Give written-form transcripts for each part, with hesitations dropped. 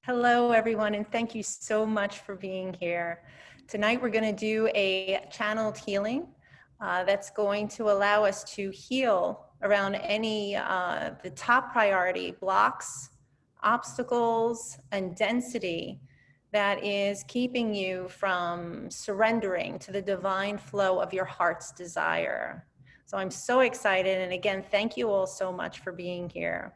Hello, everyone, and thank you so much for being here. Tonight, we're going to do a channeled healing that's going to allow us to heal around any the top priority blocks, obstacles, and density that is keeping you from surrendering to the divine flow of your heart's desire. So I'm so excited, and again, thank you all so much for being here.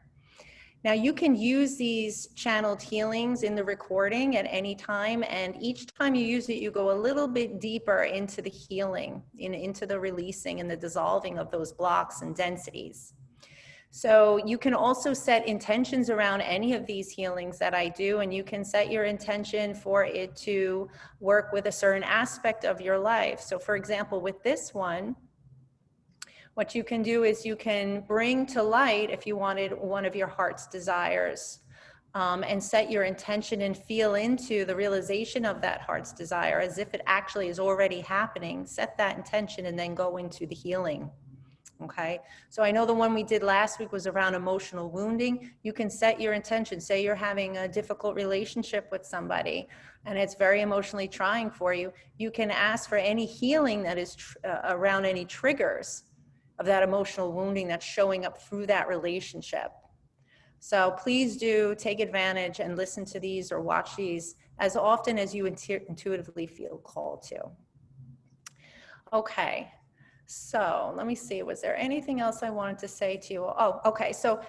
Now you can use these channeled healings in the recording at any time, and each time you use it, you go a little bit deeper into the healing, into the releasing and the dissolving of those blocks and densities. So you can also set intentions around any of these healings that I do, and you can set your intention for it to work with a certain aspect of your life. So for example, with this one, what you can do is you can bring to light, if you wanted, one of your heart's desires, and set your intention and feel into the realization of that heart's desire as if it actually is already happening. Set that intention and then go into the healing. Okay, so I know the one we did last week was around emotional wounding. You can set your intention. Say you're having a difficult relationship with somebody and it's very emotionally trying for you. You can ask for any healing that is around any triggers of that emotional wounding that's showing up through that relationship. So please do take advantage and listen to these or watch these as often as you intuitively feel called to. Okay, so let me see, was there anything else I wanted to say to you? Oh, okay, so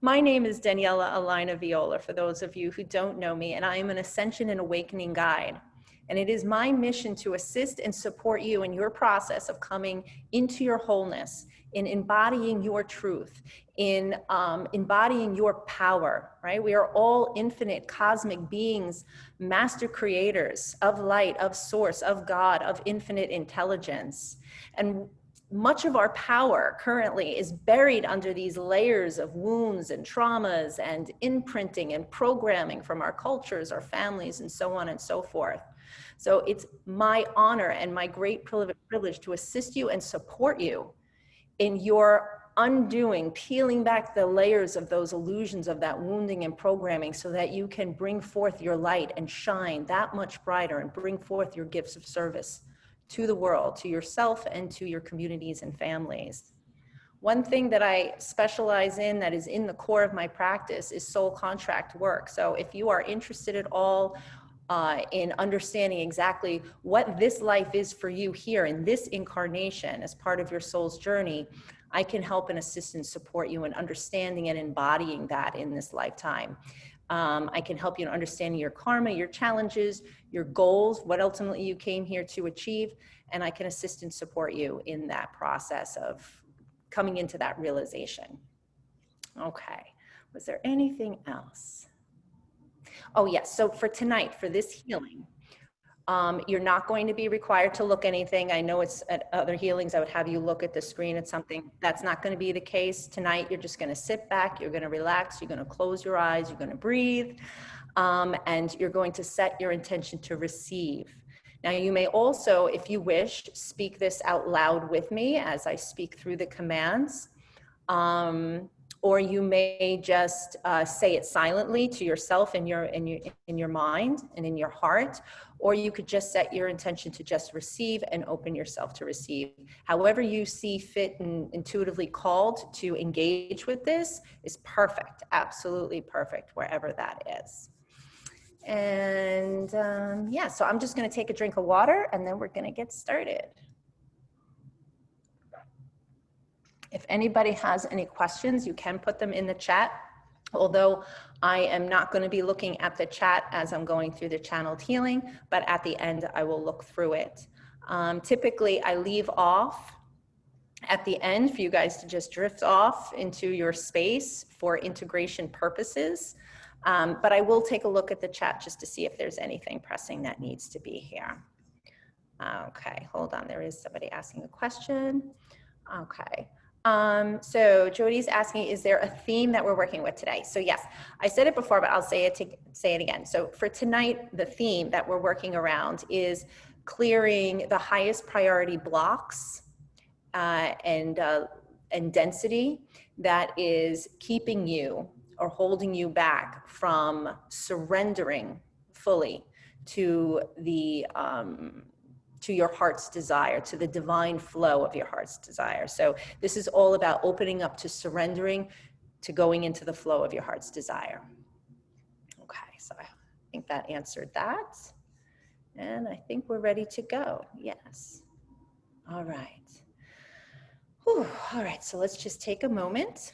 my name is Daniela Alina Viola, for those of you who don't know me, and I am an Ascension and Awakening guide. And it is my mission to assist and support you in your process of coming into your wholeness, in embodying your truth, in embodying your power, right? We are all infinite cosmic beings, master creators of light, of source, of God, of infinite intelligence. And much of our power currently is buried under these layers of wounds and traumas and imprinting and programming from our cultures, our families, and so on and so forth. So it's my honor and my great privilege to assist you and support you in your undoing, peeling back the layers of those illusions of that wounding and programming so that you can bring forth your light and shine that much brighter and bring forth your gifts of service to the world, to yourself and to your communities and families. One thing that I specialize in that is in the core of my practice is soul contract work. So if you are interested at all in understanding exactly what this life is for you here in this incarnation as part of your soul's journey, I can help and assist and support you in understanding and embodying that in this lifetime. I can help you in understanding your karma, your challenges, your goals, what ultimately you came here to achieve, and I can assist and support you in that process of coming into that realization. Okay, was there anything else? Oh yes, so for tonight, for this healing, you're not going to be required to look anything. I know it's at other healings, I would have you look at the screen at something. That's not going to be the case. Tonight, you're just going to sit back, you're going to relax, you're going to close your eyes, you're going to breathe, and you're going to set your intention to receive. Now, you may also, if you wish, speak this out loud with me as I speak through the commands. Or you may just say it silently to yourself in your mind and in your heart, or you could just set your intention to just receive and open yourself to receive. However you see fit and intuitively called to engage with this is perfect, absolutely perfect, wherever that is. And yeah, so I'm just gonna take a drink of water and then we're gonna get started. If anybody has any questions, you can put them in the chat, although I am not going to be looking at the chat as I'm going through the channeled healing, but at the end, I will look through it. Typically, I leave off at the end for you guys to just drift off into your space for integration purposes, but I will take a look at the chat just to see if there's anything pressing that needs to be here. Okay, hold on, there is somebody asking a question. Okay. So Jody's asking, is there a theme that we're working with today? So yes, I said it before, but I'll say it again. So for tonight, the theme that we're working around is clearing the highest priority blocks and density that is keeping you or holding you back from surrendering fully to the to your heart's desire, to the divine flow of your heart's desire. So this is all about opening up to surrendering, to going into the flow of your heart's desire. Okay, so I think that answered that. And I think we're ready to go. Yes. All right. Whew. All right, so let's just take a moment.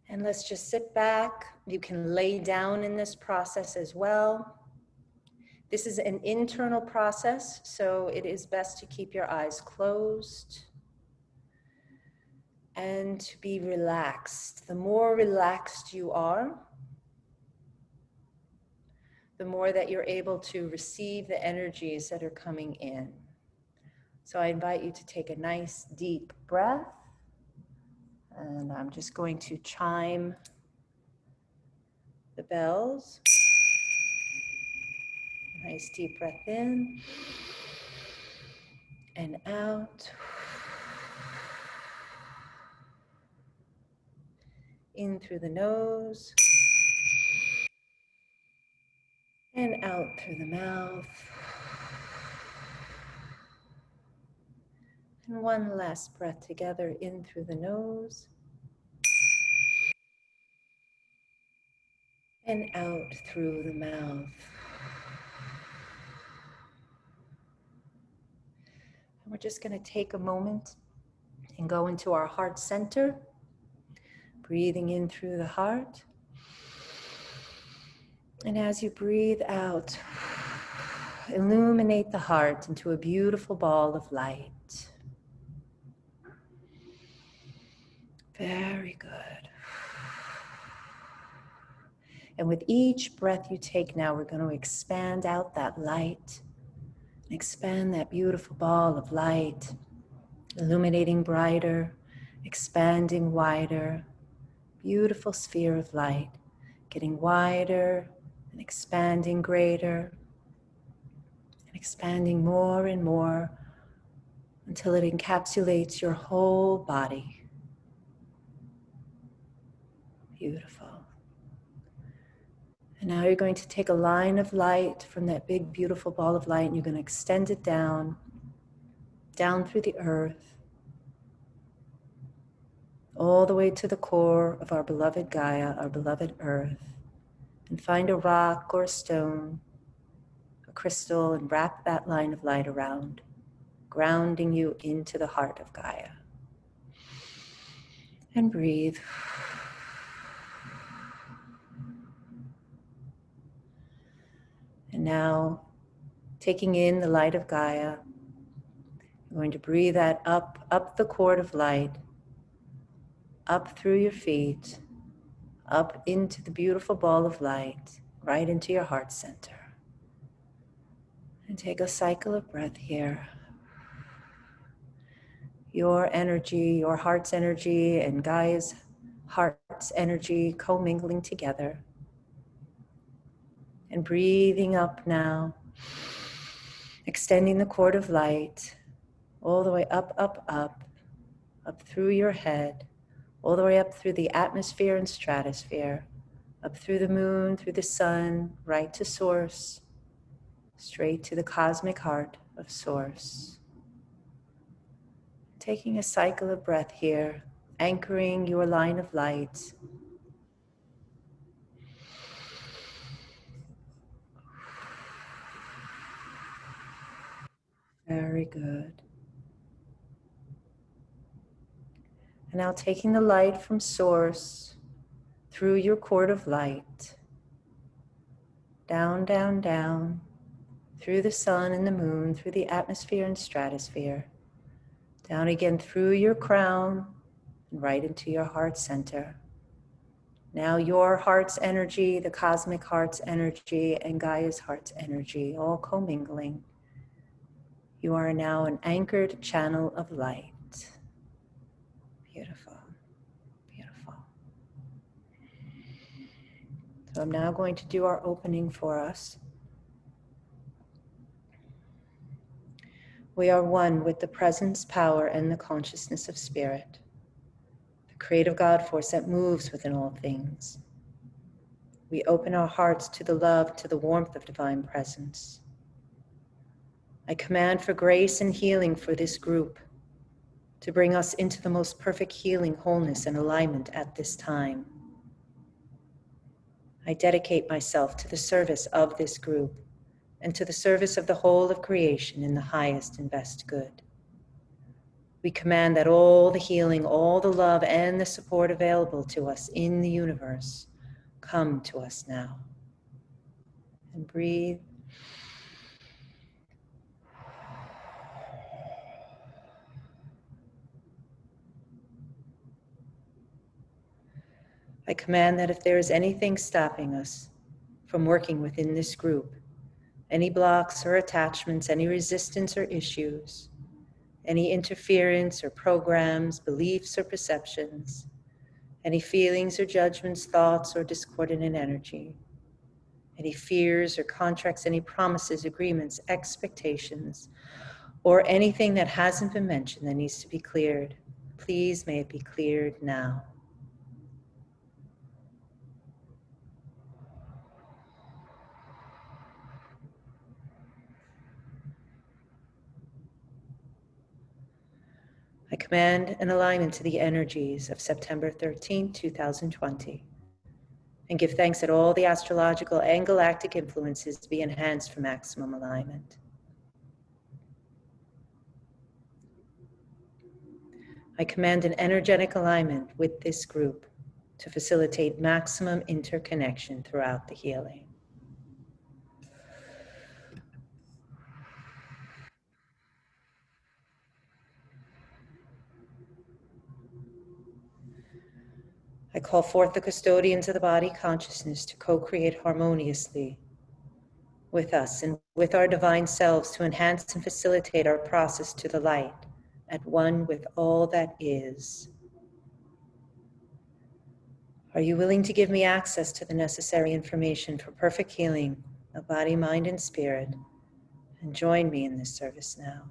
And let's just sit back. You can lay down in this process as well. This is an internal process, so it is best to keep your eyes closed and to be relaxed. The more relaxed you are, the more that you're able to receive the energies that are coming in. So I invite you to take a nice deep breath. And I'm just going to chime the bells. Nice deep breath in and out. In through the nose and out through the mouth. And one last breath together, in through the nose and out through the mouth. And we're just going to take a moment and go into our heart center, breathing in through the heart. And as you breathe out, illuminate the heart into a beautiful ball of light. Very good. And with each breath you take now, we're going to expand out that light, expand that beautiful ball of light, illuminating brighter, expanding wider, beautiful sphere of light, getting wider and expanding greater, and expanding more and more until it encapsulates your whole body. Beautiful. And now you're going to take a line of light from that big, beautiful ball of light, and you're going to extend it down through the earth, all the way to the core of our beloved Gaia, our beloved earth. And find a rock or a stone, a crystal, and wrap that line of light around, grounding you into the heart of Gaia. And breathe. And now, taking in the light of Gaia, you're going to breathe that up the cord of light, up through your feet, up into the beautiful ball of light, right into your heart center. And take a cycle of breath here. Your energy, your heart's energy, and Gaia's heart's energy commingling together. And breathing up now, extending the cord of light all the way up through your head, all the way up through the atmosphere and stratosphere, up through the moon, through the sun, right to source, straight to the cosmic heart of source. Taking a cycle of breath here, anchoring your line of light. Very good. And now taking the light from source through your cord of light, down, down, down, through the sun and the moon, through the atmosphere and stratosphere, down again through your crown, and right into your heart center. Now your heart's energy, the cosmic heart's energy, and Gaia's heart's energy, all commingling. You are now an anchored channel of light. Beautiful, beautiful. So I'm now going to do our opening for us. We are one with the presence, power, and the consciousness of spirit, the creative God force that moves within all things. We open our hearts to the love, to the warmth of divine presence. I command for grace and healing for this group, to bring us into the most perfect healing, wholeness, and alignment at this time. I dedicate myself to the service of this group and to the service of the whole of creation in the highest and best good. We command that all the healing, all the love, and the support available to us in the universe come to us now. And breathe. I command that if there is anything stopping us from working within this group, any blocks or attachments, any resistance or issues, any interference or programs, beliefs or perceptions, any feelings or judgments, thoughts or discordant energy, any fears or contracts, any promises, agreements, expectations, or anything that hasn't been mentioned that needs to be cleared, please may it be cleared now. I command an alignment to the energies of September 13, 2020, and give thanks that all the astrological and galactic influences be enhanced for maximum alignment. I command an energetic alignment with this group to facilitate maximum interconnection throughout the healing. I call forth the custodians of the body consciousness to co-create harmoniously with us and with our divine selves to enhance and facilitate our process to the light, at one with all that is. Are you willing to give me access to the necessary information for perfect healing of body, mind, and spirit? And join me in this service now.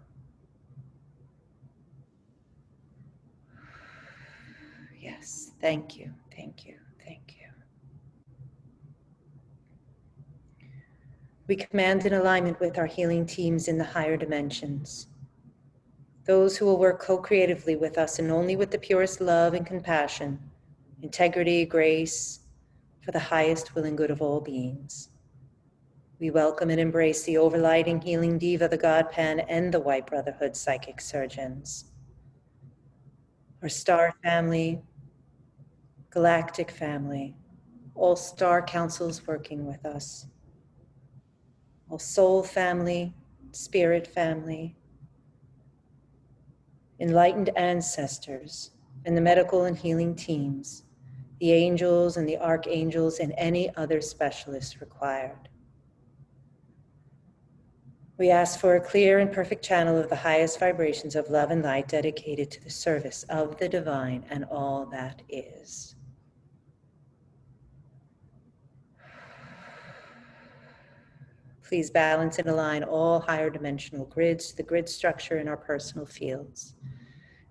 Yes, thank you, thank you, thank you. We command in alignment with our healing teams in the higher dimensions, those who will work co-creatively with us and only with the purest love and compassion, integrity, grace, for the highest will and good of all beings. We welcome and embrace the overlighting healing diva, the God Pan, and the White Brotherhood psychic surgeons. Our star family, galactic family, all star councils working with us, all soul family, spirit family, enlightened ancestors, and the medical and healing teams, the angels and the archangels, and any other specialists required. We ask for a clear and perfect channel of the highest vibrations of love and light dedicated to the service of the divine and all that is. Please balance and align all higher dimensional grids to the grid structure in our personal fields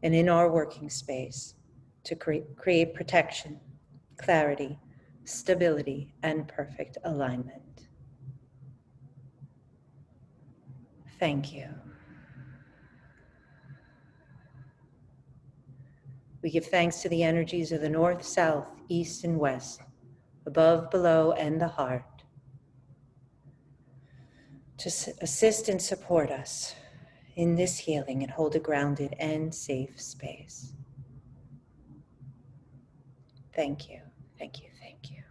and in our working space to create protection, clarity, stability, and perfect alignment. Thank you. We give thanks to the energies of the north, south, east, and west, above, below, and the heart, to assist and support us in this healing and hold a grounded and safe space. Thank you, thank you, thank you.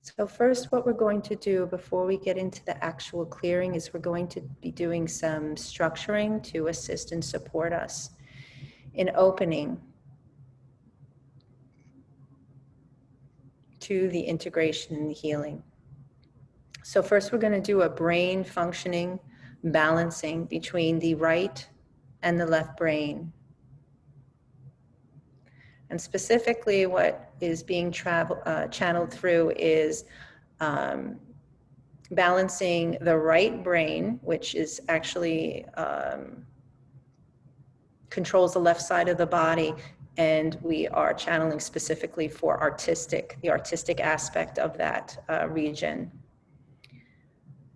So first, what we're going to do before we get into the actual clearing is we're going to be doing some structuring to assist and support us in opening to the integration and the healing. So first we're going to do a brain functioning balancing between the right and the left brain. And specifically what is being channeled through is balancing the right brain, which is actually controls the left side of the body, and we are channeling specifically for the artistic aspect of that region.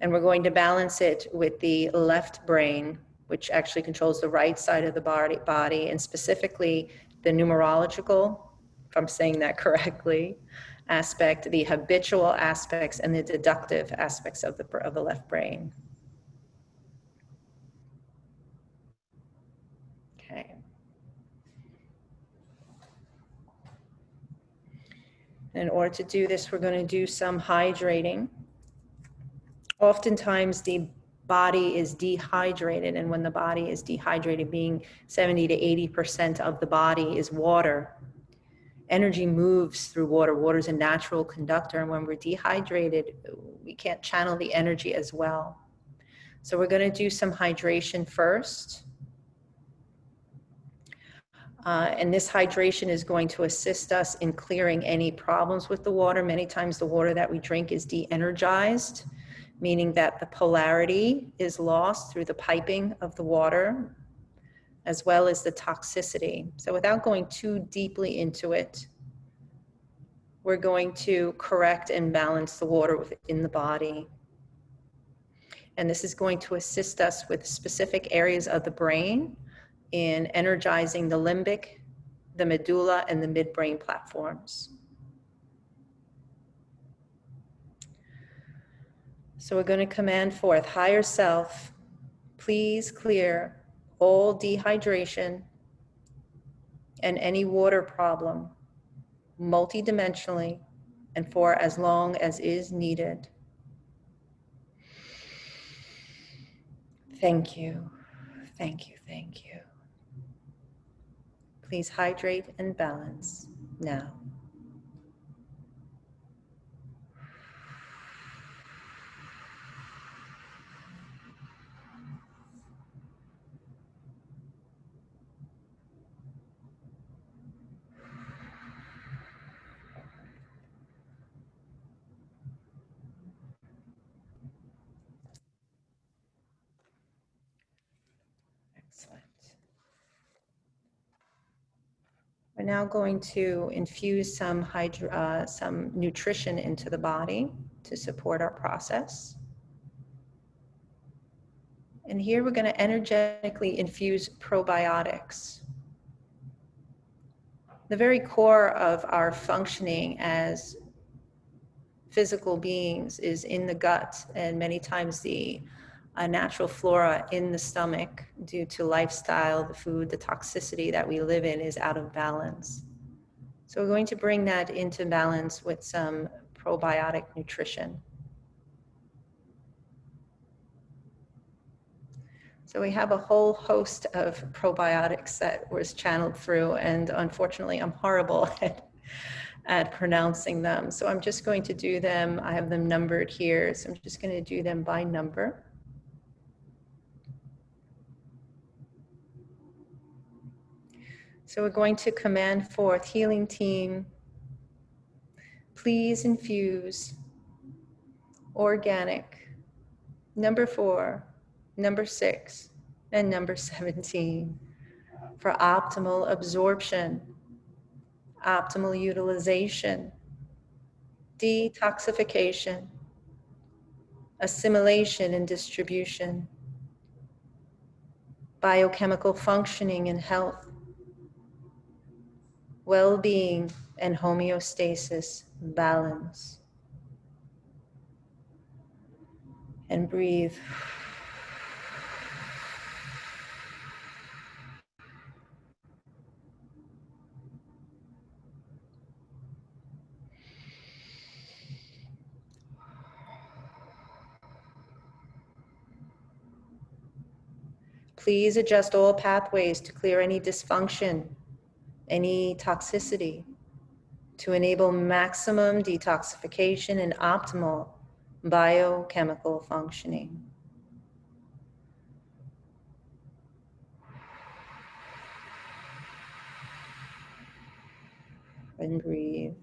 And we're going to balance it with the left brain, which actually controls the right side of the body, and specifically the numerological, if I'm saying that correctly, aspect, the habitual aspects, and the deductive aspects of the left brain. Okay. In order to do this, we're going to do some hydrating. Oftentimes the body is dehydrated, and when the body is dehydrated, being 70 to 80% of the body is water, energy moves through water. Water is a natural conductor, and when we're dehydrated, we can't channel the energy as well. So we're going to do some hydration first. And this hydration is going to assist us in clearing any problems with the water. Many times the water that we drink is de-energized, meaning that the polarity is lost through the piping of the water, as well as the toxicity. So without going too deeply into it, we're going to correct and balance the water within the body. And this is going to assist us with specific areas of the brain in energizing the limbic, the medulla, and the midbrain platforms. So we're going to command forth, higher self, please clear all dehydration and any water problem multidimensionally and for as long as is needed. Thank you, thank you, thank you. Please hydrate and balance now. Excellent. We're now going to infuse some nutrition into the body to support our process. And here we're going to energetically infuse probiotics. The very core of our functioning as physical beings is in the gut, and many times the natural flora in the stomach, due to lifestyle, the food, the toxicity that we live in, is out of balance. So we're going to bring that into balance with some probiotic nutrition. So we have a whole host of probiotics that was channeled through, and unfortunately I'm horrible at pronouncing them. So I'm just going to do them, I have them numbered here, so I'm just going to do them by number. So we're going to command forth, healing team, please infuse organic, number 4, number 6, and number 17 for optimal absorption, optimal utilization, detoxification, assimilation and distribution, biochemical functioning and health, well-being and homeostasis, balance. And breathe. Please adjust all pathways to clear any dysfunction, any toxicity, to enable maximum detoxification and optimal biochemical functioning. And breathe.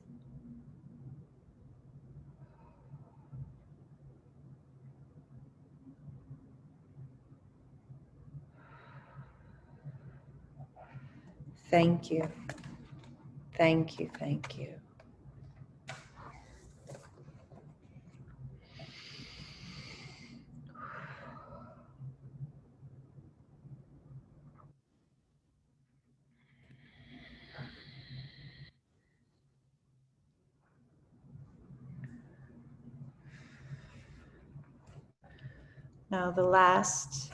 Thank you. Thank you. Thank you. Now, the last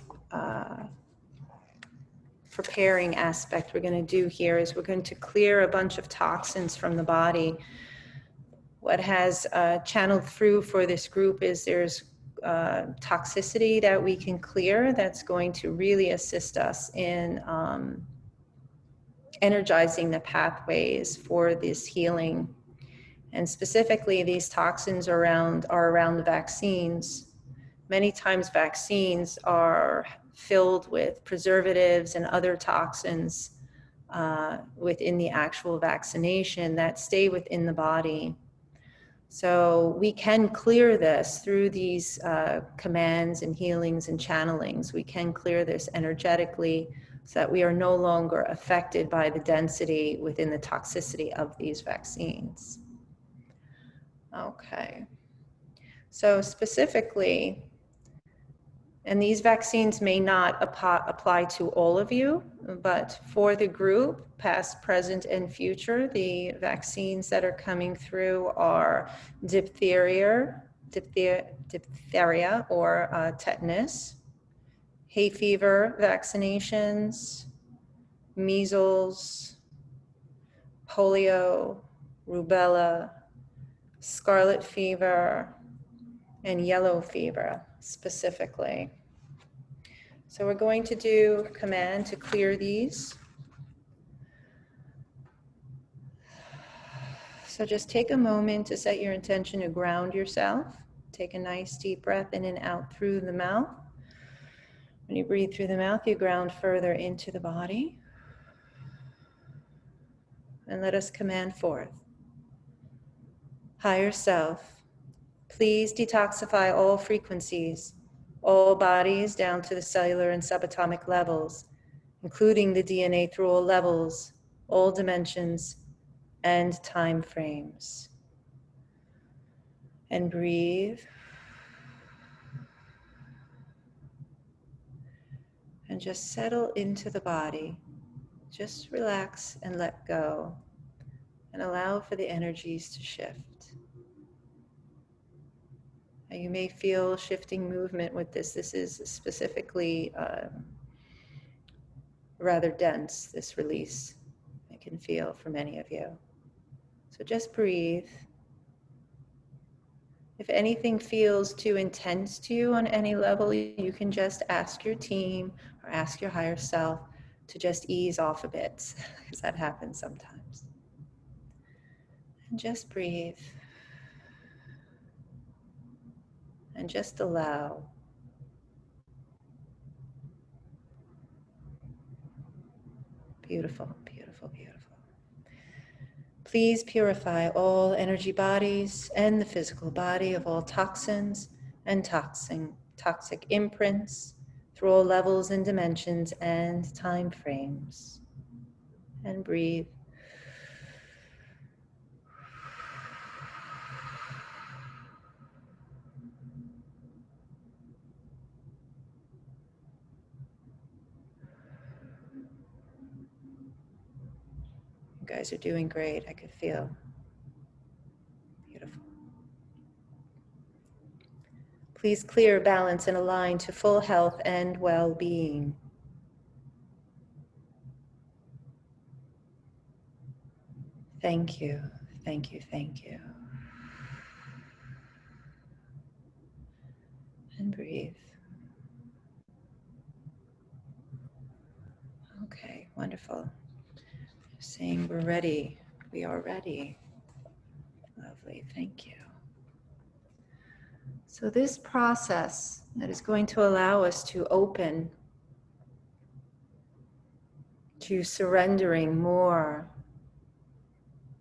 preparing aspect we're going to do here is we're going to clear a bunch of toxins from the body. What has channeled through for this group is there's toxicity that we can clear that's going to really assist us in energizing the pathways for this healing. And specifically, these toxins are around the vaccines. Many times vaccines are filled with preservatives and other toxins within the actual vaccination that stay within the body. So we can clear this through these commands and healings and channelings. We can clear this energetically so that we are no longer affected by the density within the toxicity of these vaccines. Okay. So specifically, and these vaccines may not apply to all of you, but for the group, past, present, and future, the vaccines that are coming through are diphtheria or tetanus, hay fever vaccinations, measles, polio, rubella, scarlet fever, and yellow fever specifically. So we're going to do a command to clear these. So just take a moment to set your intention to ground yourself. Take a nice deep breath in and out through the mouth. When you breathe through the mouth, you ground further into the body. And let us command forth. Higher self, please detoxify all frequencies, all bodies down to the cellular and subatomic levels, including the DNA through all levels, all dimensions, and time frames. And breathe. And just settle into the body. Just relax and let go. And allow for the energies to shift. Now you may feel shifting movement with this. This is specifically rather dense, this release. I can feel for many of you. So just breathe. If anything feels too intense to you on any level, you can just ask your team or ask your higher self to just ease off a bit, because that happens sometimes. And just breathe. And just allow. Beautiful, beautiful, beautiful. Please purify all energy bodies and the physical body of all toxins and toxic imprints through all levels and dimensions and time frames. And breathe. You guys are doing great. I could feel. Beautiful. Please clear, balance, and align to full health and well-being. Thank you, thank you, thank you. And breathe. Okay, wonderful. Saying we're ready. We are ready. Lovely, thank you. So this process that is going to allow us to open to surrendering more,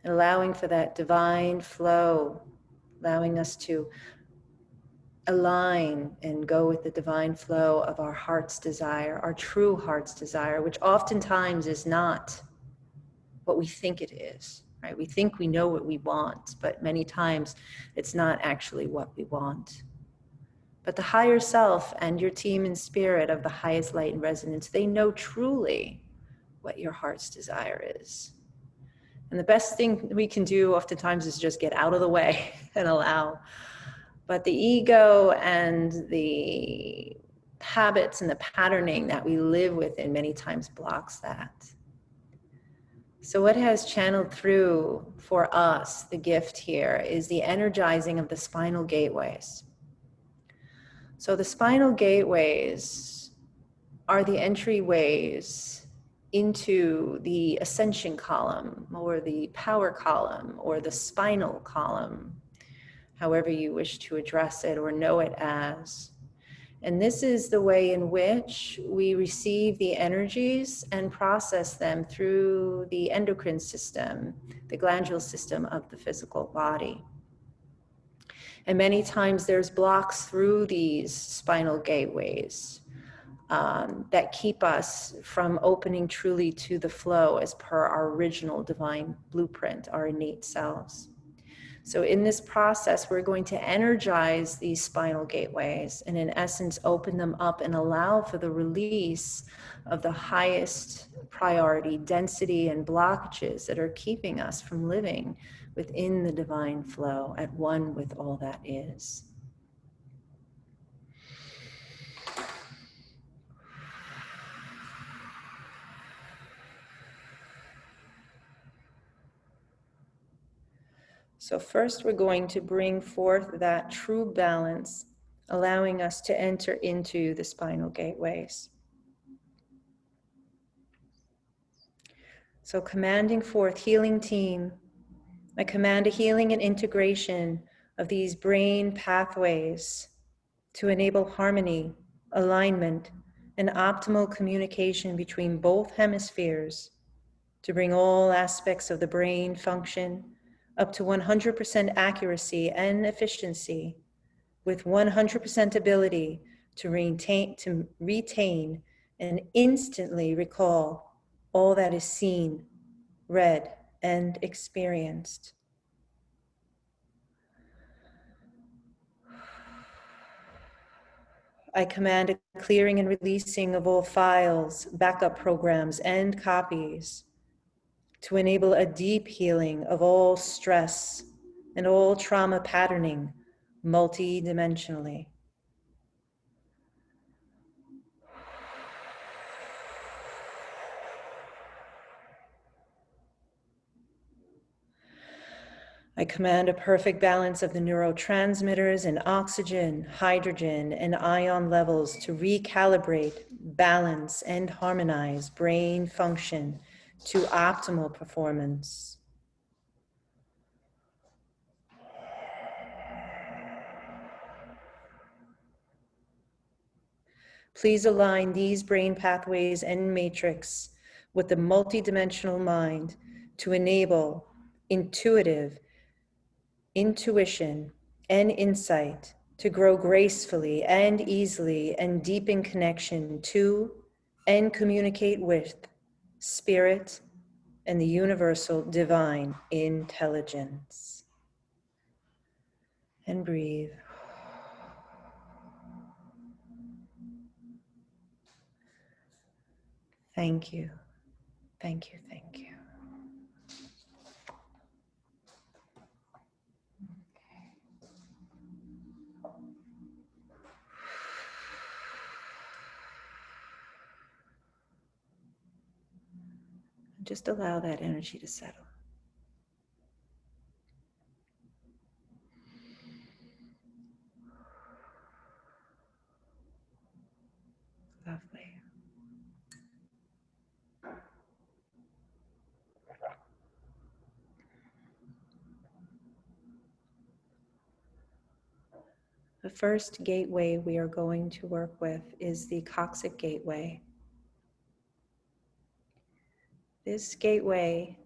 allowing for that divine flow, allowing us to align and go with the divine flow of our heart's desire, our true heart's desire, which oftentimes is not what we think it is, right? We think we know what we want, but many times it's not actually what we want. But the higher self and your team in spirit of the highest light and resonance, they know truly what your heart's desire is. And the best thing we can do oftentimes is just get out of the way and allow. But the ego and the habits and the patterning that we live within many times blocks that. So what has channeled through for us, the gift here, is the energizing of the spinal gateways. So the spinal gateways are the entryways into the ascension column or the power column or the spinal column, however you wish to address it or know it as. And this is the way in which we receive the energies and process them through the endocrine system, the glandular system of the physical body. And many times there's blocks through these spinal gateways that keep us from opening truly to the flow as per our original divine blueprint, our innate selves. So in this process, we're going to energize these spinal gateways and in essence, open them up and allow for the release of the highest priority density and blockages that are keeping us from living within the divine flow at one with all that is. So first we're going to bring forth that true balance, allowing us to enter into the spinal gateways. So commanding forth, healing team, I command a healing and integration of these brain pathways to enable harmony, alignment, and optimal communication between both hemispheres to bring all aspects of the brain function up to 100% accuracy and efficiency with 100% ability to retain and instantly recall all that is seen, read, and experienced. I command a clearing and releasing of all files, backup programs, and copies to enable a deep healing of all stress and all trauma patterning multidimensionally. I command a perfect balance of the neurotransmitters and oxygen, hydrogen, and ion levels to recalibrate, balance, and harmonize brain function to optimal performance. Please align these brain pathways and matrix with the multidimensional mind to enable intuition and insight to grow gracefully and easily and deepen connection to and communicate with spirit and the universal divine intelligence. And breathe. Thank you. Thank you. Thank you. Just allow that energy to settle. Lovely. The first gateway we are going to work with is the coccyx gateway. This gateway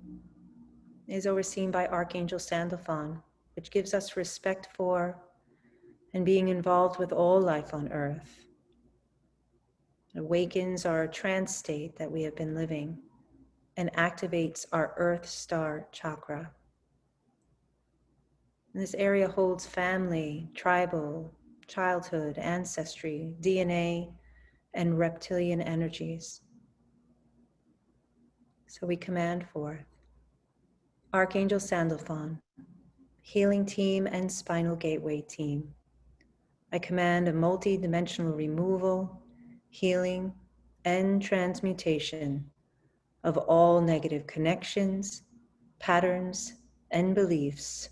is overseen by Archangel Sandalphon, which gives us respect for and being involved with all life on earth. It awakens our trance state that we have been living and activates our Earth Star chakra. And this area holds family, tribal, childhood, ancestry, DNA, and reptilian energies. So we command forth Archangel Sandalphon, healing team and spinal gateway team. I command a multidimensional removal, healing, and transmutation of all negative connections, patterns, and beliefs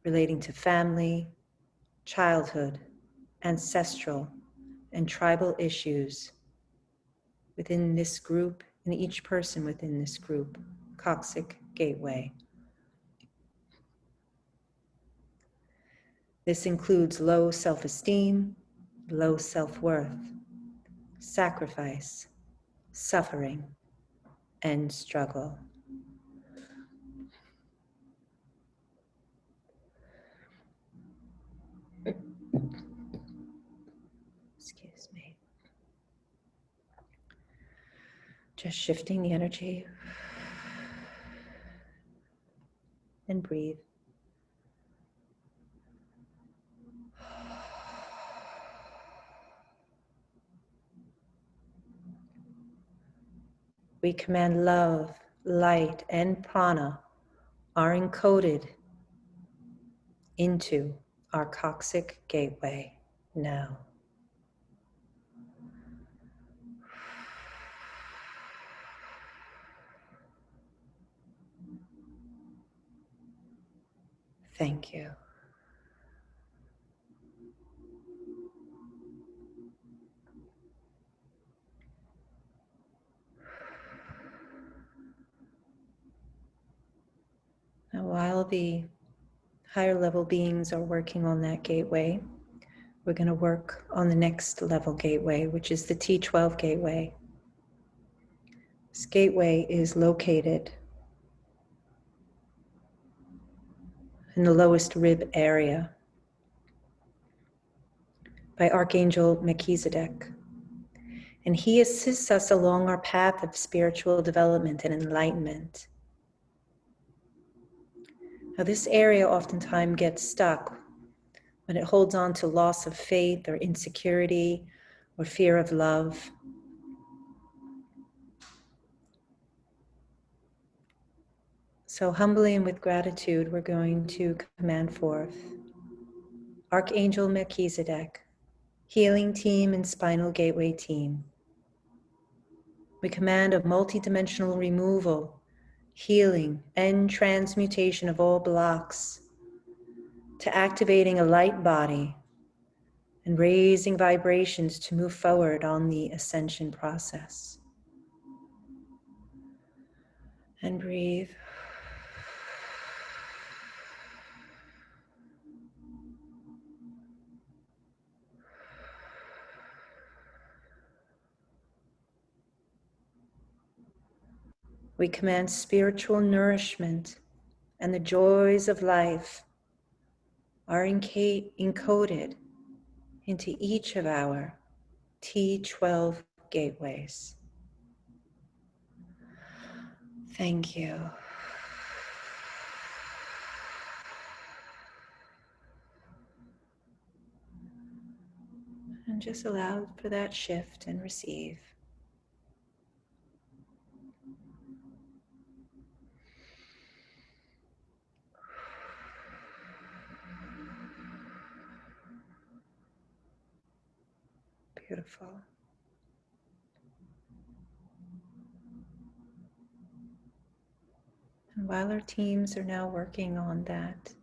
relating to family, childhood, ancestral, and tribal issues within this group and each person within this group, coccyx gateway. This includes low self-esteem, low self-worth, sacrifice, suffering, and struggle. Excuse me. Just shifting the energy and breathe. We command love, light, and prana are encoded into our coccyx gateway now. Thank you. Now, while the higher level beings are working on that gateway, we're going to work on the next level gateway, which is the T12 gateway. This gateway is located in the lowest rib area by Archangel Melchizedek. And he assists us along our path of spiritual development and enlightenment. Now, this area oftentimes gets stuck when it holds on to loss of faith or insecurity or fear of love. So humbly and with gratitude, we're going to command forth Archangel Melchizedek, healing team and spinal gateway team. We command a multidimensional removal, healing, and transmutation of all blocks to activating a light body and raising vibrations to move forward on the ascension process. And breathe. We command spiritual nourishment and the joys of life are encoded into each of our T12 gateways. Thank you. And just allow for that shift and receive. Beautiful. And while our teams are now working on that,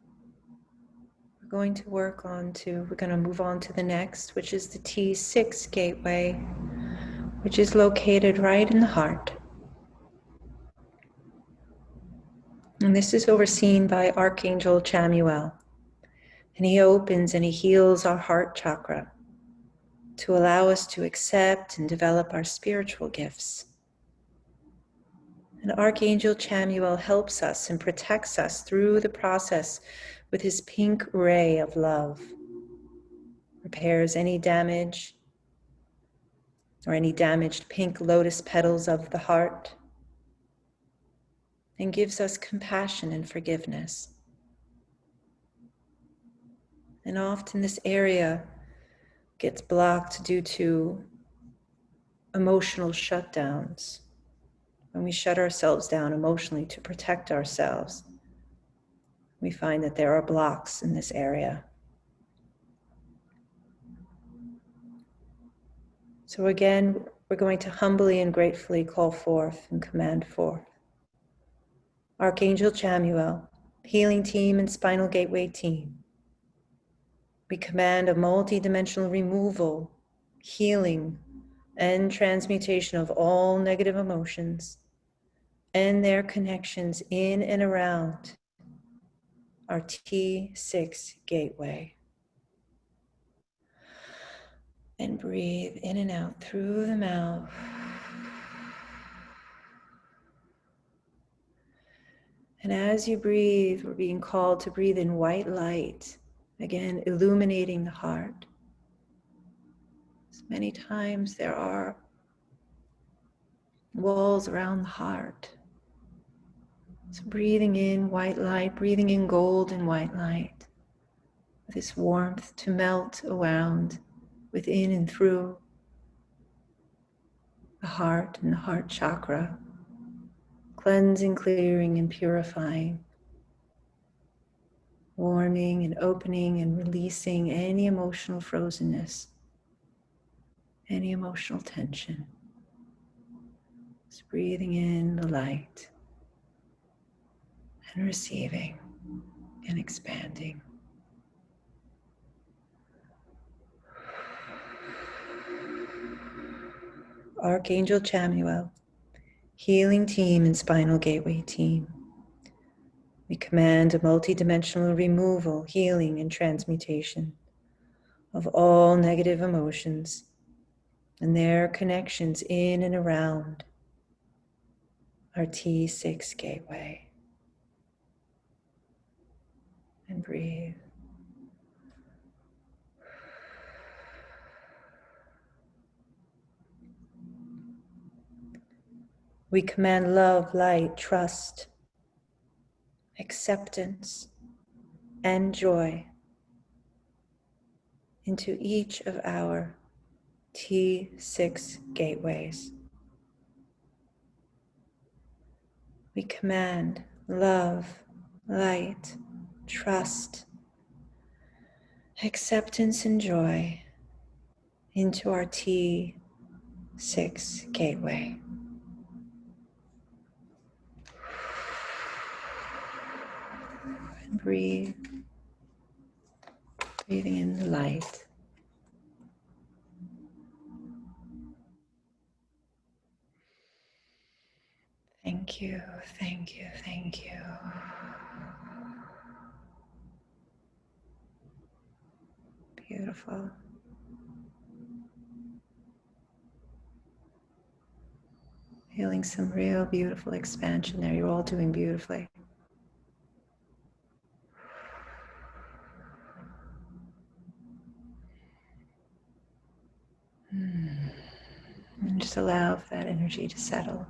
we're going to move on to the next, which is the T6 gateway, which is located right in the heart. And this is overseen by Archangel Chamuel. And he opens and he heals our heart chakra to allow us to accept and develop our spiritual gifts. And Archangel Chamuel helps us and protects us through the process with his pink ray of love. Repairs any damage or any damaged pink lotus petals of the heart, and gives us compassion and forgiveness. And often this area gets blocked due to emotional shutdowns. When we shut ourselves down emotionally to protect ourselves, we find that there are blocks in this area. So again, we're going to humbly and gratefully call forth and command forth. Archangel Chamuel, healing team and spinal gateway team. We command a multidimensional removal, healing, and transmutation of all negative emotions and their connections in and around our T6 gateway. And breathe in and out through the mouth. And as you breathe, we're being called to breathe in white light, again, illuminating the heart. As many times there are walls around the heart. So breathing in white light, breathing in gold and white light, with this warmth to melt around, within and through the heart and the heart chakra, cleansing, clearing, and purifying, warming and opening and releasing any emotional frozenness, any emotional tension. Just breathing in the light and receiving and expanding. Archangel Chamuel, healing team and spinal gateway team. We command a multidimensional removal, healing, and transmutation of all negative emotions and their connections in and around our T6 gateway. And breathe. We command love, light, trust, acceptance, and joy into each of our T6 gateways. We command love, light, trust, acceptance, and joy into our T6 gateway. And breathe, breathing in the light. Thank you, thank you, thank you. Beautiful. Feeling some real beautiful expansion there. You're all doing beautifully. And just allow for that energy to settle.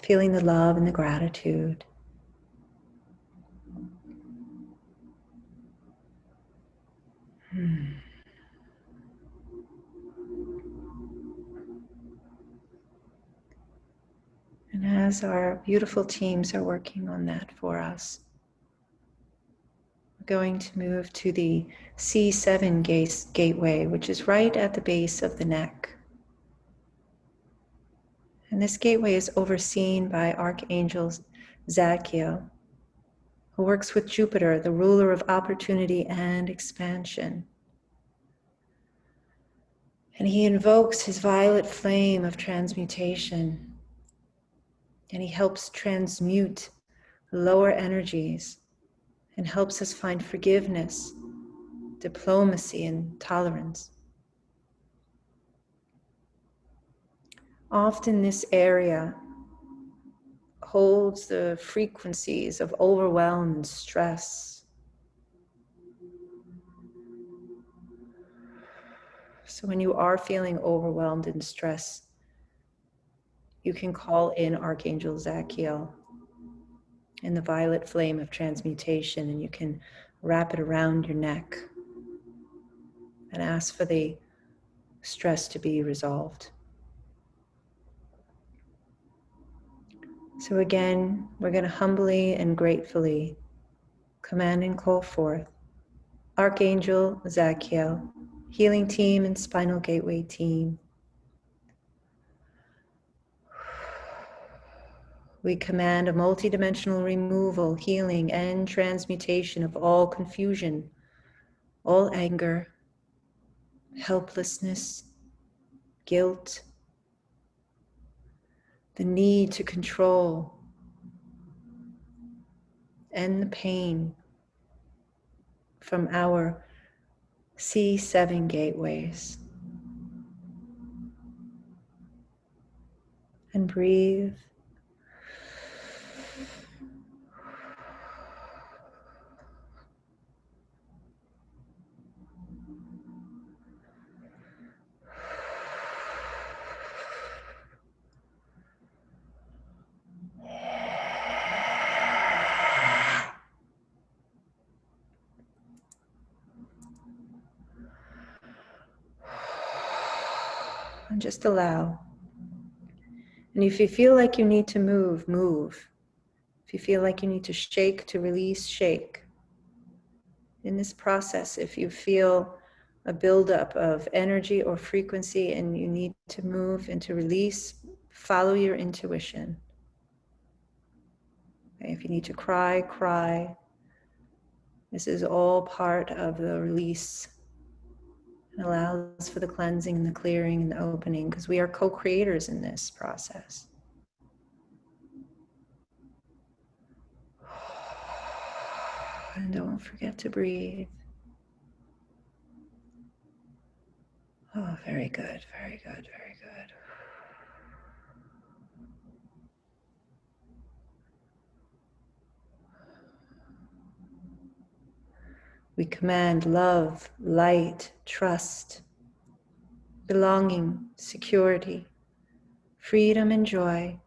Feeling the love and the gratitude. And as our beautiful teams are working on that for us, we're going to move to the C7 gateway, which is right at the base of the neck. And this gateway is overseen by Archangel Zadkiel, who works with Jupiter, the ruler of opportunity and expansion. And he invokes his violet flame of transmutation. And he helps transmute lower energies and helps us find forgiveness, diplomacy, and tolerance. Often this area holds the frequencies of overwhelm and stress. So when you are feeling overwhelmed and stressed, you can call in Archangel Zachiel in the violet flame of transmutation, and you can wrap it around your neck and ask for the stress to be resolved. So again, we're going to humbly and gratefully command and call forth Archangel Zachiel, healing team and spinal gateway team. We command a multidimensional removal, healing, and transmutation of all confusion, all anger, helplessness, guilt, the need to control, and the pain from our C7 gateways. And breathe. And just allow. And if you feel like you need to move, move. If you feel like you need to shake to release, shake. In this process, if you feel a buildup of energy or frequency and you need to move and to release, follow your intuition. Okay, if you need to cry, cry. This is all part of the release. It allows for the cleansing and the clearing and the opening, because we are co-creators in this process. And don't forget to breathe. Oh, very good, very good, very good. We command love, light, trust, belonging, security, freedom, and joy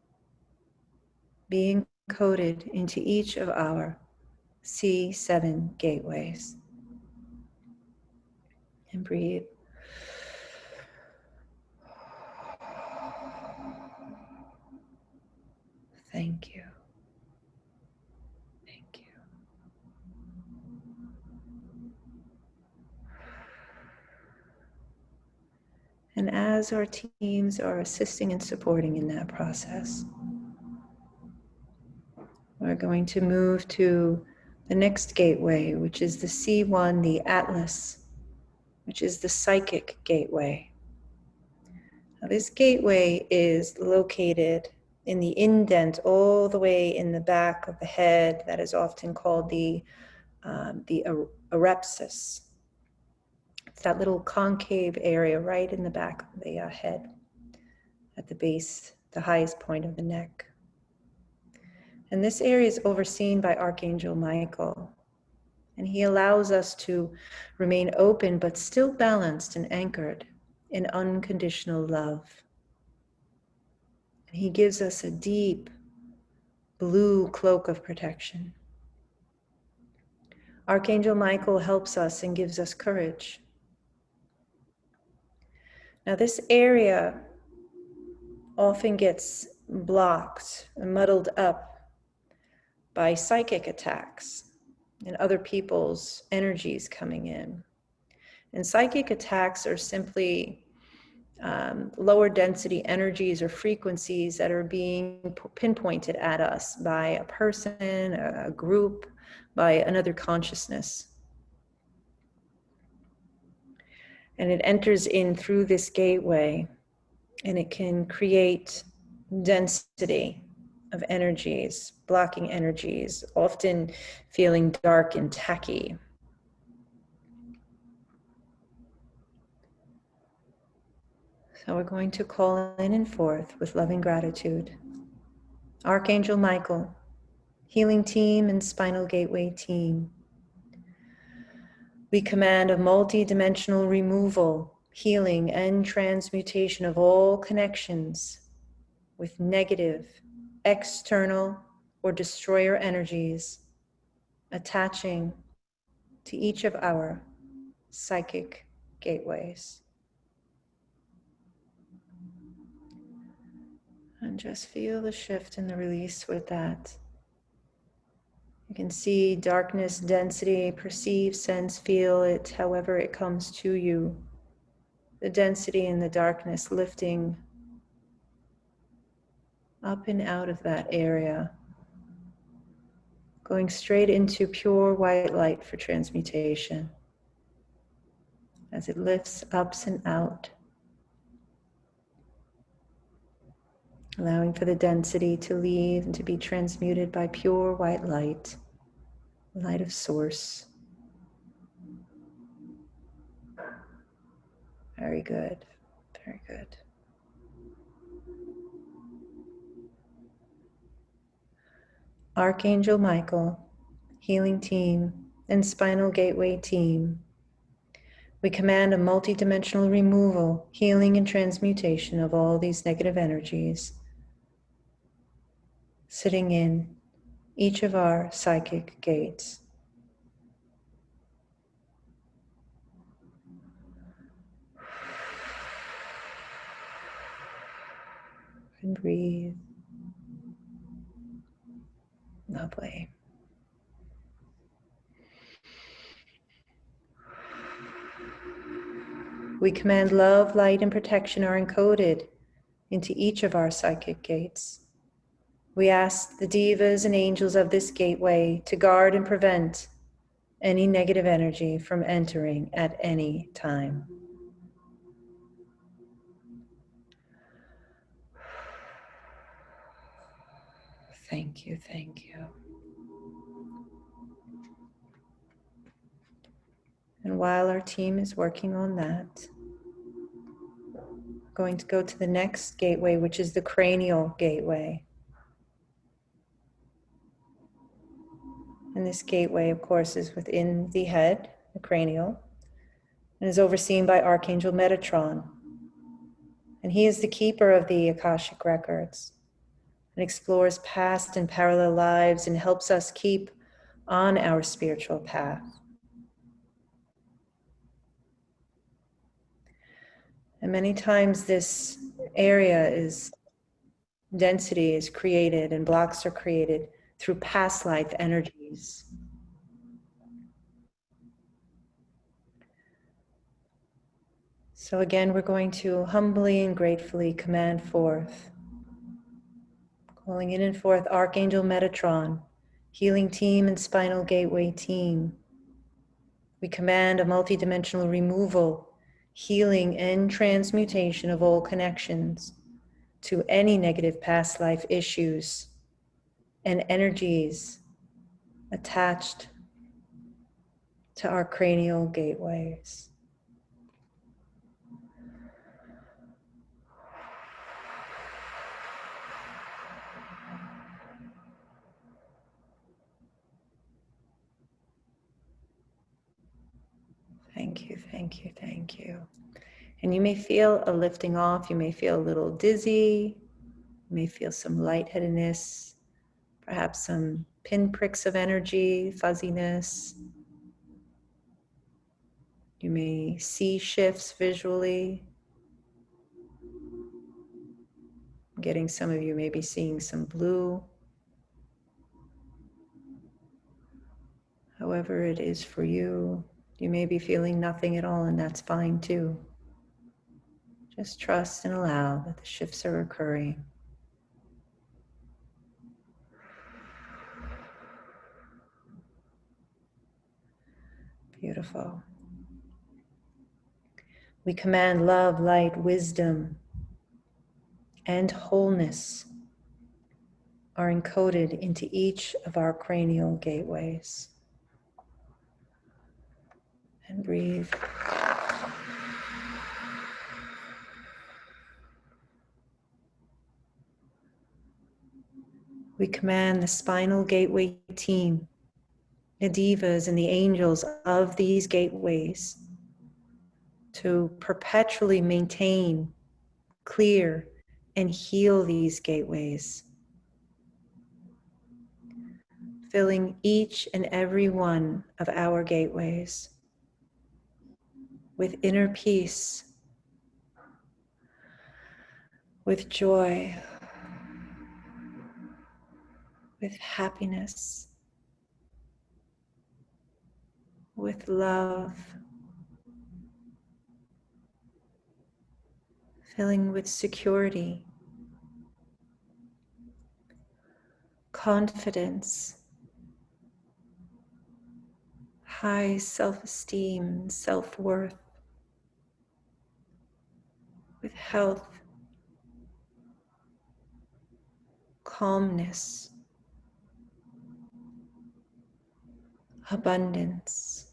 being coded into each of our C7 gateways. And breathe. Thank you. Thank you. And as our teams are assisting and supporting in that process, we're going to move to the next gateway, which is the C1, the Atlas, which is the psychic gateway. Now, this gateway is located in the indent all the way in the back of the head that is often called the arepsis. It's that little concave area right in the back of the head, at the base, the highest point of the neck. And this area is overseen by Archangel Michael. And he allows us to remain open, but still balanced and anchored in unconditional love. And he gives us a deep blue cloak of protection. Archangel Michael helps us and gives us courage. Now, this area often gets blocked and muddled up by psychic attacks and other people's energies coming in. And psychic attacks are simply lower density energies or frequencies that are being pinpointed at us by a person, a group, by another consciousness. And it enters in through this gateway, and it can create density of energies, blocking energies, often feeling dark and tacky. So we're going to call in and forth with loving gratitude. Archangel Michael, healing team and spinal gateway team. We command a multidimensional removal, healing, and transmutation of all connections with negative, external, or destroyer energies attaching to each of our psychic gateways. And just feel the shift and the release with that. You can see darkness, density, perceive, sense, feel it however it comes to you. The density and the darkness lifting up and out of that area, going straight into pure white light for transmutation. As it lifts ups and out, allowing for the density to leave and to be transmuted by pure white light, light of source. Very good, very good. Archangel Michael, healing team, and spinal gateway team. We command a multidimensional removal, healing, and transmutation of all these negative energies sitting in each of our psychic gates. And breathe. Lovely. We command love, light, and protection are encoded into each of our psychic gates. We ask the divas and angels of this gateway to guard and prevent any negative energy from entering at any time. Thank you, thank you. And while our team is working on that, we're going to go to the next gateway, which is the cranial gateway. And this gateway, of course, is within the head, the cranial, and is overseen by Archangel Metatron. And he is the keeper of the Akashic records and explores past and parallel lives and helps us keep on our spiritual path. And many times this area is, density is created and blocks are created through past life energies. So again, we're going to humbly and gratefully command forth, calling in and forth Archangel Metatron, healing team and spinal gateway team. We command a multidimensional removal, healing, and transmutation of all connections to any negative past life issues and energies attached to our cranial gateways. Thank you, thank you, thank you. And you may feel a lifting off, you may feel a little dizzy, you may feel some lightheadedness, perhaps some pinpricks of energy, fuzziness. You may see shifts visually. Getting some of you may be seeing some blue. However it is for you, you may be feeling nothing at all, and that's fine too. Just trust and allow that the shifts are occurring. Beautiful. We command love, light, wisdom, and wholeness are encoded into each of our cranial gateways. And breathe. We command the spinal gateway team, the divas and the angels of these gateways, to perpetually maintain, clear, and heal these gateways, filling each and every one of our gateways with inner peace, with joy, with happiness, with love, filling with security, confidence, high self-esteem, self-worth, with health, calmness, abundance,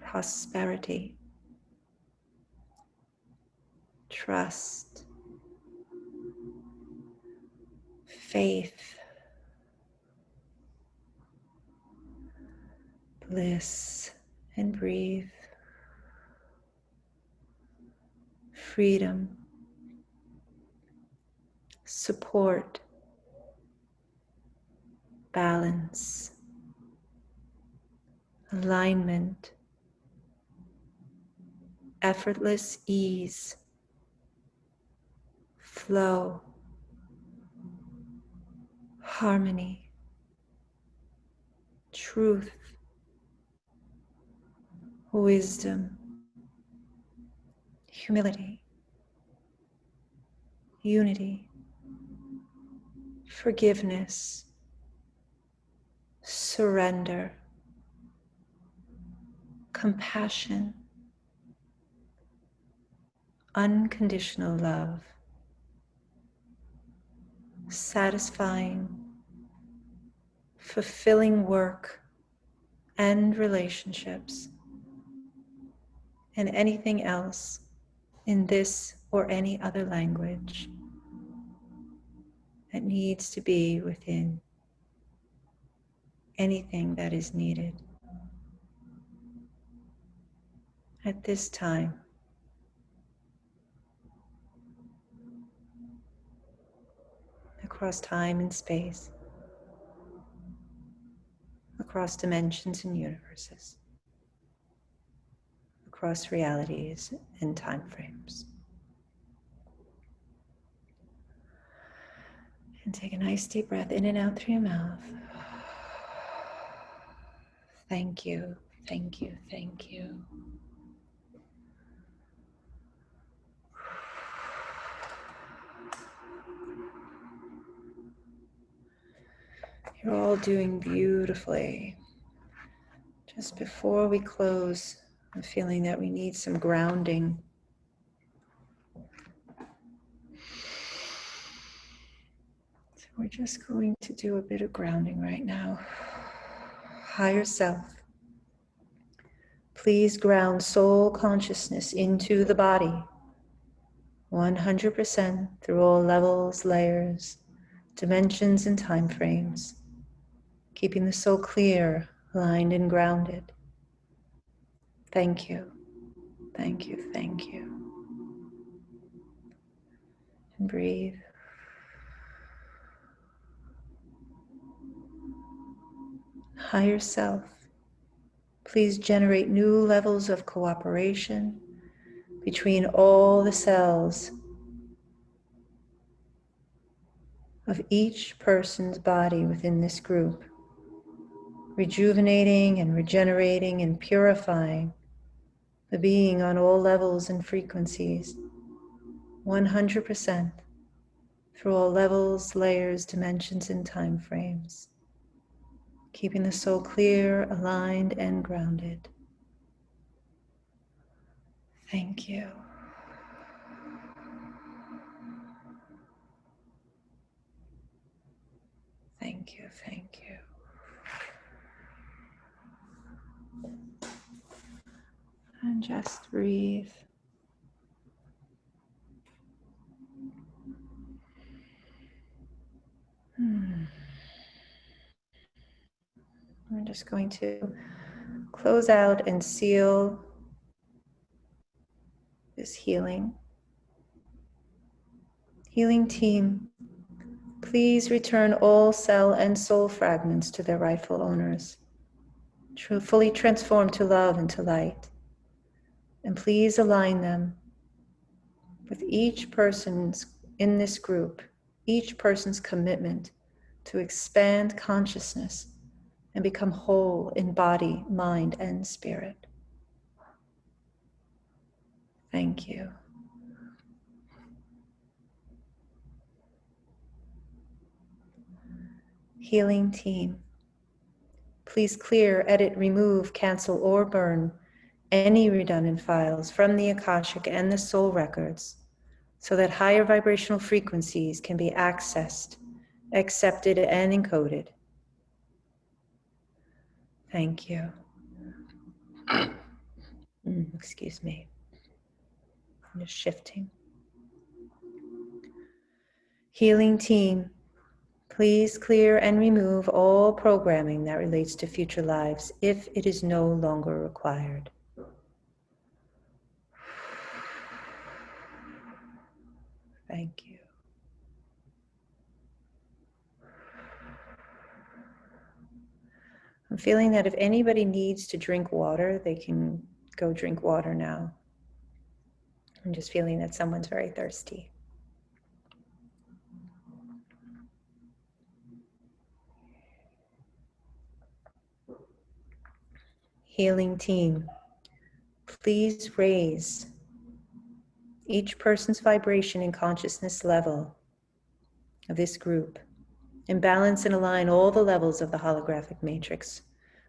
prosperity, trust, faith, bliss, and breathe. Freedom, support, balance, alignment, effortless ease, flow, harmony, truth, wisdom, humility, unity, forgiveness, surrender, compassion, unconditional love, satisfying, fulfilling work and relationships, and anything else in this or any other language that needs to be within anything that is needed at this time. Across time and space, across dimensions and universes, across realities and time frames. And take a nice deep breath in and out through your mouth. Thank you, thank you, thank you. You're all doing beautifully. Just before we close, I'm feeling that we need some grounding. So we're just going to do a bit of grounding right now. Higher self. Please ground soul consciousness into the body, 100% through all levels, layers, dimensions, and time frames, keeping the soul clear, aligned, and grounded. Thank you, thank you, thank you. And breathe. Higher self, please generate new levels of cooperation between all the cells of each person's body within this group, rejuvenating and regenerating and purifying the being on all levels and frequencies, 100% through all levels, layers, dimensions, and time frames, keeping the soul clear, aligned, and grounded. Thank you. Thank you, thank you. And just breathe. We're just going to close out and seal this healing. Healing team, please return all cell and soul fragments to their rightful owners. Fully transformed to love and to light. And please align them with each person's in this group, each person's commitment to expand consciousness and become whole in body, mind, and spirit. Thank you. Healing team, please clear, edit, remove, cancel, or burn any redundant files from the Akashic and the soul records so that higher vibrational frequencies can be accessed, accepted, and encoded. Thank you. Excuse me. I'm just shifting. Healing team, please clear and remove all programming that relates to future lives if it is no longer required. Thank you. I'm feeling that if anybody needs to drink water, they can go drink water now. I'm just feeling that someone's very thirsty. Healing team, please raise each person's vibration and consciousness level of this group and balance and align all the levels of the holographic matrix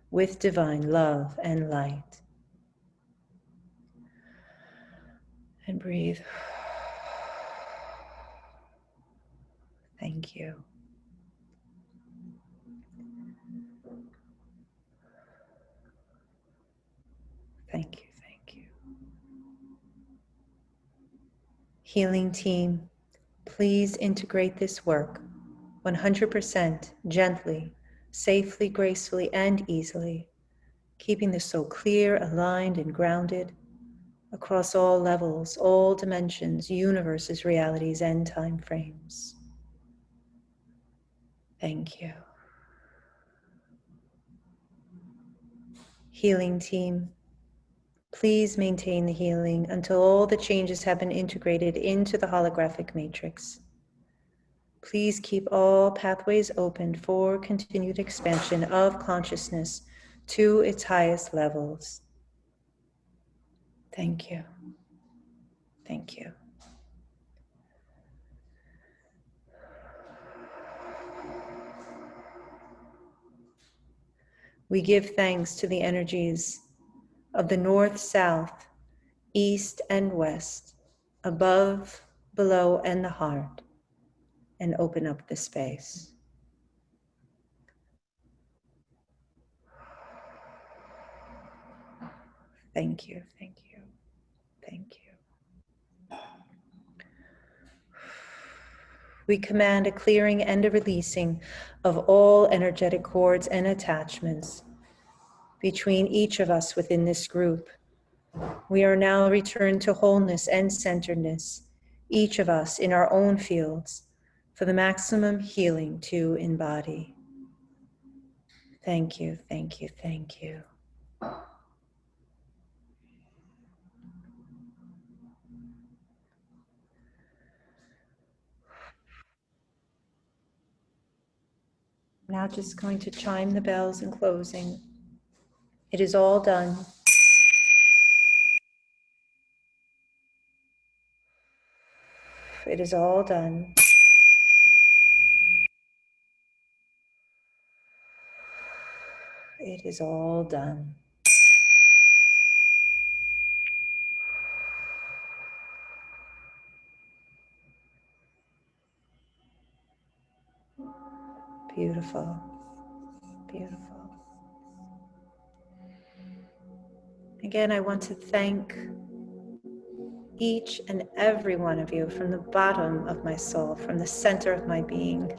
with divine love and light. And breathe. Thank you. Thank you, thank you. Healing team, please integrate this work 100% gently, safely, gracefully, and easily, keeping the soul clear, aligned, and grounded across all levels, all dimensions, universes, realities, and time frames. Thank you. Healing team, please maintain the healing until all the changes have been integrated into the holographic matrix. Please keep all pathways open for continued expansion of consciousness to its highest levels. Thank you. Thank you. We give thanks to the energies of the north, south, east, and west, above, below, and the heart, and open up the space. Thank you, thank you, thank you. We command a clearing and a releasing of all energetic cords and attachments between each of us within this group. We are now returned to wholeness and centeredness, each of us in our own fields, for the maximum healing to embody. Thank you, thank you, thank you. Now just going to chime the bells in closing. It is all done. It is all done. It is all done. Beautiful. Beautiful. Again, I want to thank each and every one of you from the bottom of my soul, from the center of my being,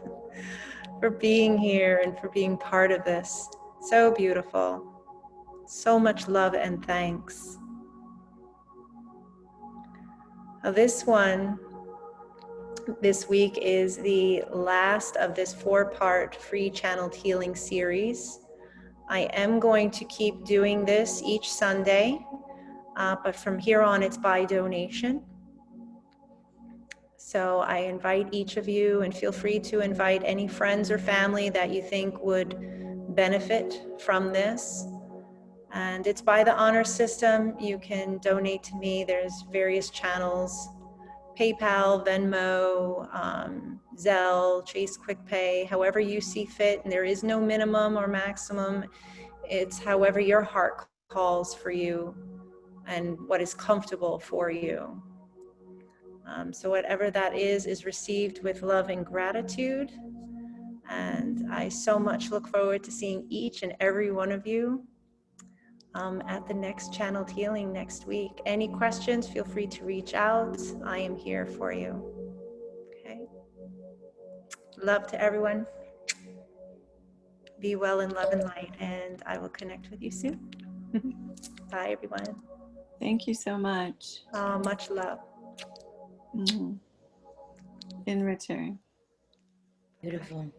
for being here and for being part of this. So beautiful. So much love and thanks. Now this week is the last of this 4-part free channeled healing series. I am going to keep doing this each Sunday, but from here on it's by donation. So I invite each of you, and feel free to invite any friends or family that you think would benefit from this. And it's by the honor system. You can donate to me. There's various channels: PayPal, Venmo, Zelle, Chase QuickPay, however you see fit. And there is no minimum or maximum. It's however your heart calls for you and what is comfortable for you. So whatever that is received with love and gratitude. And I so much look forward to seeing each and every one of you at the next channeled healing next week. Any questions, feel free to reach out. I am here for you. Okay. Love to everyone. Be well in love and light, and I will connect with you soon. Bye, everyone. Thank you so much. Much love. In return. Beautiful.